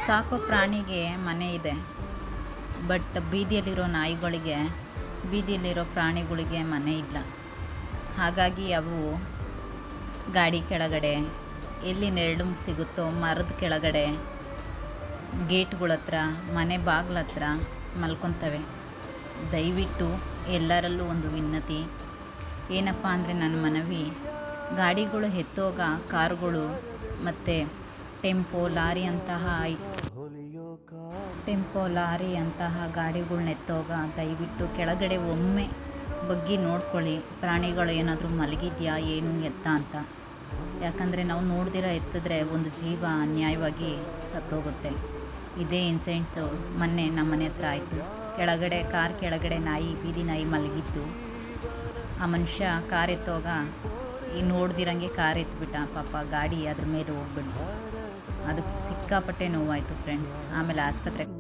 ಸಾಕೋ ಪ್ರಾಣಿಗೆ ಮನೆ ಇದೆ, ಬಟ್ ಬೀದಿಯಲ್ಲಿರೋ ನಾಯಿಗಳಿಗೆ, ಬೀದಿಯಲ್ಲಿರೋ ಪ್ರಾಣಿಗಳಿಗೆ ಮನೆ ಇಲ್ಲ. ಹಾಗಾಗಿ ಅವು ಗಾಡಿ ಕೆಳಗಡೆ, ಎಲ್ಲಿ ನೆರಳು ಸಿಗುತ್ತೋ ಮರದ ಕೆಳಗಡೆ, ಗೇಟ್ಗಳ ಹತ್ರ, ಮನೆ ಬಾಗ್ಲ ಹತ್ರ ಮಲ್ಕೊತವೆ. ದಯವಿಟ್ಟು ಎಲ್ಲರಲ್ಲೂ ಒಂದು ವಿನಂತಿ ಏನಪ್ಪ ಅಂದರೆ, ನನ್ನ ಮನವಿ, ಗಾಡಿಗಳು ಎತ್ತೋಗ ಕಾರುಗಳು ಮತ್ತು ಟೆಂಪೋ ಲಾರಿ ಅಂತಹ ಗಾಡಿಗಳ್ನ ಎತ್ತೋಗ ದಯವಿಟ್ಟು ಕೆಳಗಡೆ ಒಮ್ಮೆ ಬಗ್ಗಿ ನೋಡ್ಕೊಳ್ಳಿ, ಪ್ರಾಣಿಗಳು ಏನಾದರೂ ಮಲಗಿದೆಯಾ ಏನು ಎತ್ತ ಅಂತ. ಯಾಕಂದರೆ ನಾವು ನೋಡ್ದಿರ ಎತ್ತಿದ್ರೆ ಒಂದು ಜೀವ ಅನ್ಯಾಯವಾಗಿ ಸತ್ತೋಗುತ್ತೆ. ಇದೇ ಇನ್ಸಿಡೆಂಟು ಮೊನ್ನೆ ನಮ್ಮ ಮನೆ ಹತ್ರ ಆಯಿತು. ಕಾರ್ ಕೆಳಗಡೆ ಬೀದಿ ನಾಯಿ ಮಲಗಿತ್ತು. ಆ ಮನುಷ್ಯ ಕಾರ್ ಎತ್ತೋಗ ಈ ನೋಡ್ದಿರಂಗೆ ಕಾರ್ ಎತ್ಬಿಟ್ಟ. ಪಾಪ ಗಾಡಿ ಅದ್ರ ಮೇಲೆ ಹೋಗ್ಬಿಡ್ತು. ಅದಕ್ಕೆ ಸಿಕ್ಕಾಪಟ್ಟೆ ನೋವಾಯಿತು ಫ್ರೆಂಡ್ಸ್. ಆಮೇಲೆ ಆಸ್ಪತ್ರೆಗೆ